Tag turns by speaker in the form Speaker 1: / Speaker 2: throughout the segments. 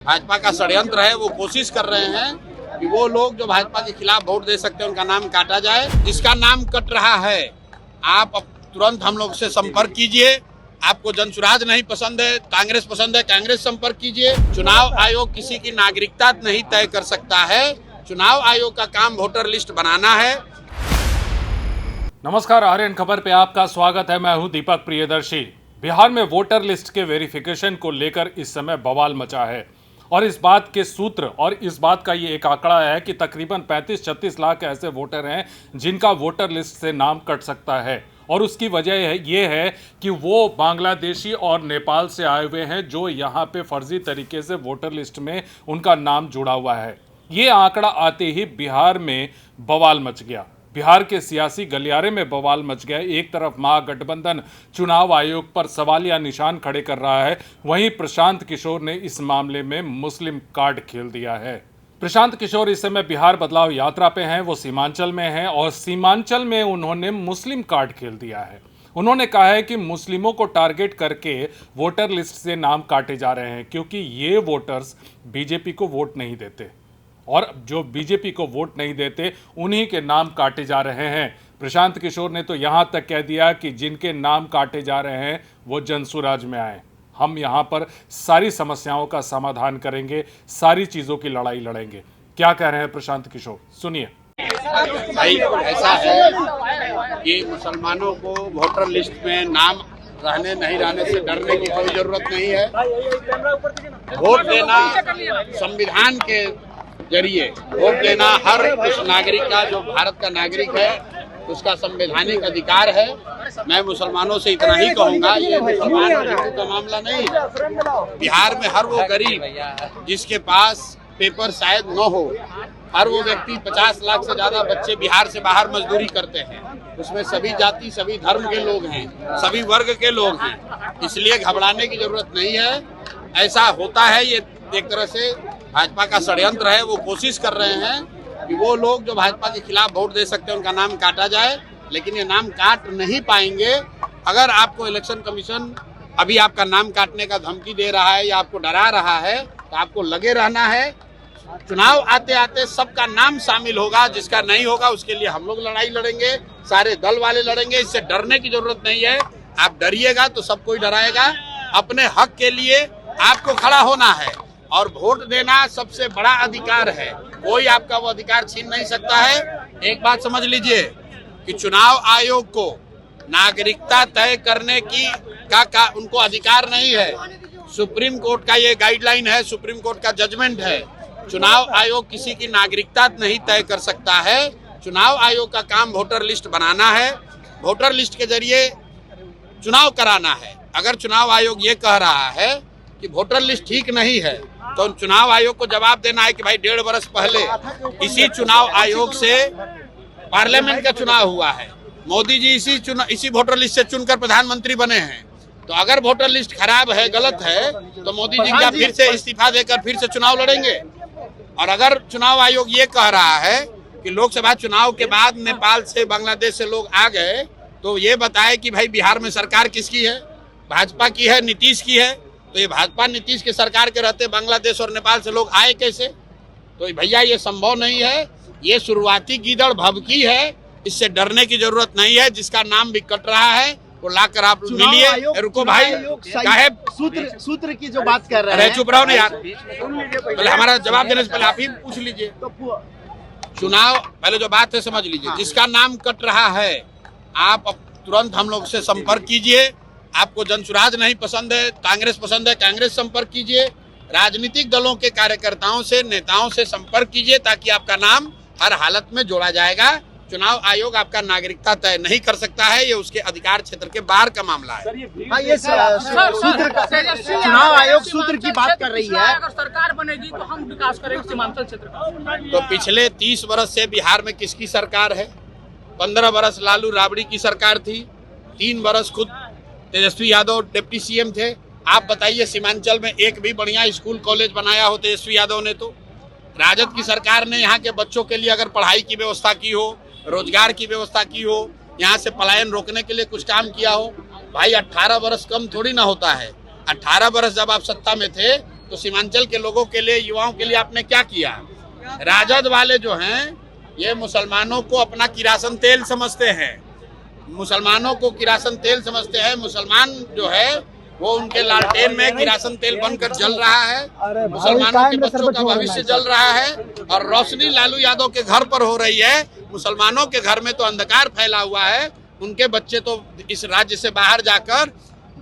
Speaker 1: भाजपा का षड्यंत्र है। वो कोशिश कर रहे हैं कि वो लोग जो भाजपा के खिलाफ वोट दे सकते हैं उनका नाम काटा जाए। जिसका नाम कट रहा है आप तुरंत हम लोग से संपर्क कीजिए। आपको जनसुराज नहीं पसंद है, कांग्रेस पसंद है, कांग्रेस संपर्क कीजिए। चुनाव आयोग किसी की नागरिकता नहीं तय कर सकता है। चुनाव आयोग का काम वोटर लिस्ट बनाना है।
Speaker 2: नमस्कार, आर्यन खबर पे आपका स्वागत है। मैं हूं दीपक प्रियदर्शी। बिहार में वोटर लिस्ट के वेरिफिकेशन को लेकर इस समय बवाल मचा है और इस बात के सूत्र और इस बात का ये एक आंकड़ा है कि तकरीबन 35-36 लाख ऐसे वोटर हैं जिनका वोटर लिस्ट से नाम कट सकता है। और उसकी वजह ये है कि वो बांग्लादेशी और नेपाल से आए हुए हैं जो यहाँ पे फर्जी तरीके से वोटर लिस्ट में उनका नाम जुड़ा हुआ है। ये आंकड़ा आते ही बिहार में बवाल मच गया। बिहार के सियासी गलियारे में बवाल मच गया। एक तरफ महागठबंधन चुनाव आयोग पर सवालिया निशान खड़े कर रहा है, वहीं प्रशांत किशोर ने इस मामले में मुस्लिम कार्ड खेल दिया है। प्रशांत किशोर इस समय बिहार बदलाव यात्रा पे हैं। वो सीमांचल में हैं और सीमांचल में उन्होंने मुस्लिम कार्ड खेल दिया है। उन्होंने कहा है कि मुस्लिमों को टारगेट करके वोटर लिस्ट से नाम काटे जा रहे हैं क्योंकि ये वोटर्स बीजेपी को वोट नहीं देते और जो बीजेपी को वोट नहीं देते उन्हीं के नाम काटे जा रहे हैं। प्रशांत किशोर ने तो यहां तक कह दिया कि जिनके नाम काटे जा रहे हैं वो जनसुराज में आए। हम यहां पर सारी समस्याओं का समाधान करेंगे, सारी चीजों की लड़ाई लड़ेंगे। क्या कह रहे हैं प्रशांत किशोर, सुनिए।
Speaker 1: भाई ऐसा है कि मुसलमानों को वोटर लिस्ट में नाम रहने नहीं रहने से डरने की कोई जरूरत नहीं है। वोट देना संविधान के जरिए वोट देना हर उस नागरिक का जो भारत का नागरिक है उसका संवैधानिक अधिकार है। मैं मुसलमानों से इतना ही कहूंगा, ये मुसलमान और हिंदू का मामला नहीं है। बिहार में हर वो गरीब जिसके पास पेपर शायद न हो, हर वो व्यक्ति 50 लाख से ज्यादा बच्चे बिहार से बाहर मजदूरी करते हैं। उसमें सभी जाति सभी धर्म के लोग हैं, सभी वर्ग के लोग हैं। इसलिए घबराने की जरूरत नहीं है। ऐसा होता है, ये एक तरह से भाजपा का षड्यंत्र है। वो कोशिश कर रहे हैं कि वो लोग जो भाजपा के खिलाफ वोट दे सकते हैं उनका नाम काटा जाए, लेकिन ये नाम काट नहीं पाएंगे। अगर आपको इलेक्शन कमीशन अभी आपका नाम काटने का धमकी दे रहा है या आपको डरा रहा है तो आपको लगे रहना है। चुनाव आते आते सबका नाम शामिल होगा, जिसका नहीं होगा उसके लिए हम लोग लड़ाई लड़ेंगे, सारे दल वाले लड़ेंगे। इससे डरने की जरूरत नहीं है। आप डरिएगा तो सब कोई डराएगा। अपने हक के लिए आपको खड़ा होना है और वोट देना सबसे बड़ा अधिकार है। कोई आपका वो अधिकार छीन नहीं सकता है। एक बात समझ लीजिए कि चुनाव आयोग को नागरिकता तय करने की का उनको अधिकार नहीं है। सुप्रीम कोर्ट का ये गाइडलाइन है, सुप्रीम कोर्ट का जजमेंट है। चुनाव आयोग किसी की नागरिकता नहीं तय कर सकता है। चुनाव आयोग का काम वोटर लिस्ट बनाना है, वोटर लिस्ट के जरिए चुनाव कराना है। अगर चुनाव आयोग ये कह रहा है कि वोटर लिस्ट ठीक नहीं है तो चुनाव आयोग को जवाब देना है कि भाई 1.5 वर्ष पहले इसी चुनाव आयोग से पार्लियामेंट का चुनाव हुआ है। मोदी जी इसी वोटर लिस्ट से चुनकर प्रधानमंत्री बने हैं। तो अगर वोटर लिस्ट खराब है, गलत है, तो मोदी जी क्या फिर से इस्तीफा देकर फिर से चुनाव लड़ेंगे? और अगर चुनाव आयोग ये कह रहा है कि लोकसभा चुनाव के बाद नेपाल से बांग्लादेश से लोग आ गए तो ये बताए कि भाई बिहार में सरकार किसकी है? भाजपा की है, नीतीश की है। तो ये भाजपा नीतीश के सरकार के रहते बांग्लादेश और नेपाल से लोग आए कैसे? तो भैया ये संभव नहीं है। ये शुरुआती गीदड़ भभकी है, इससे डरने की जरूरत नहीं है। जिसका नाम भी कट रहा है वो लाकर आप मिलिए। रुको भाई, साहेब
Speaker 3: सूत्र की जो बात कर रहे हैं,
Speaker 1: चुप रहो ना यार। पहले हमारा जवाब देने से पहले आप ही पूछ लीजिए। चुनाव पहले जो बात है समझ लीजिए। जिसका नाम कट रहा है आप तुरंत हम लोग से संपर्क कीजिए। आपको जनसुराज नहीं पसंद है, कांग्रेस पसंद है, कांग्रेस संपर्क कीजिए। राजनीतिक दलों के कार्यकर्ताओं से, नेताओं से संपर्क कीजिए ताकि आपका नाम हर हालत में जोड़ा जाएगा। चुनाव आयोग आपका नागरिकता तय नहीं कर सकता है, ये उसके अधिकार क्षेत्र के बाहर का मामला है।
Speaker 3: ये चुनाव आयोग सूत्र की बात कर रही है।
Speaker 4: अगर सरकार बनेगी तो हम विकास करेंगे सीमांचल क्षेत्र का।
Speaker 1: तो पिछले 30 वर्ष से बिहार में किसकी सरकार है? 15 वर्ष लालू राबड़ी की सरकार थी, 3 वर्ष खुद तेजस्वी यादव डिप्टी सीएम थे। आप बताइए सीमांचल में एक भी बढ़िया स्कूल कॉलेज बनाया हो तेजस्वी यादव ने? तो राजद की सरकार ने यहाँ के बच्चों के लिए अगर पढ़ाई की व्यवस्था की हो, रोजगार की व्यवस्था की हो, यहाँ से पलायन रोकने के लिए कुछ काम किया हो? भाई 18 वर्ष कम थोड़ी ना होता है। 18 वर्ष जब आप सत्ता में थे तो सीमांचल के लोगों के लिए, युवाओं के लिए आपने क्या किया? राजद वाले जो हैं ये मुसलमानों को अपना किरासन तेल समझते हैं, मुसलमानों को किरासन तेल समझते हैं। मुसलमान जो है वो उनके लालटेन में किरासन तेल बनकर जल रहा है, मुसलमानों के बच्चों का भविष्य जल रहा है और रोशनी लालू यादव के घर पर हो रही है। मुसलमानों के घर में तो अंधकार फैला हुआ है, उनके बच्चे तो इस राज्य से बाहर जाकर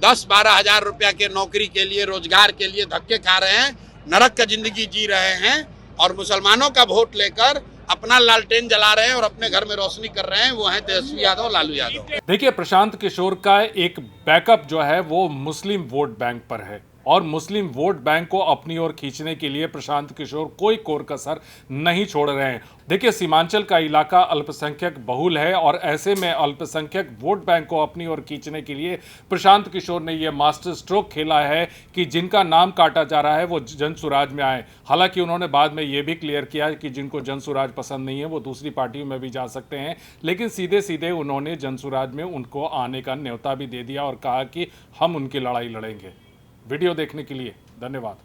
Speaker 1: 10-12 हजार रुपया के नौकरी के लिए, रोजगार के लिए धक्के खा रहे हैं, नरक का जिंदगी जी रहे हैं और मुसलमानों का वोट लेकर अपना लालटेन जला रहे हैं और अपने घर में रोशनी कर रहे हैं। वो है तेजस्वी यादव, लालू यादव।
Speaker 2: देखिए, प्रशांत किशोर का एक बैकअप जो है वो मुस्लिम वोट बैंक पर है और मुस्लिम वोट बैंक को अपनी ओर खींचने के लिए प्रशांत किशोर कोई कोर कसर नहीं छोड़ रहे हैं। देखिए, सीमांचल का इलाका अल्पसंख्यक बहुल है और ऐसे में अल्पसंख्यक वोट बैंक को अपनी ओर खींचने के लिए प्रशांत किशोर ने यह मास्टर स्ट्रोक खेला है कि जिनका नाम काटा जा रहा है वो जनसुराज में आए। हालांकि उन्होंने बाद में यह भी क्लियर किया कि जिनको जनसुराज पसंद नहीं है वो दूसरी पार्टियों में भी जा सकते हैं, लेकिन सीधे सीधे उन्होंने जनसुराज में उनको आने का न्योता भी दे दिया और कहा कि हम उनकी लड़ाई लड़ेंगे। वीडियो देखने के लिए धन्यवाद।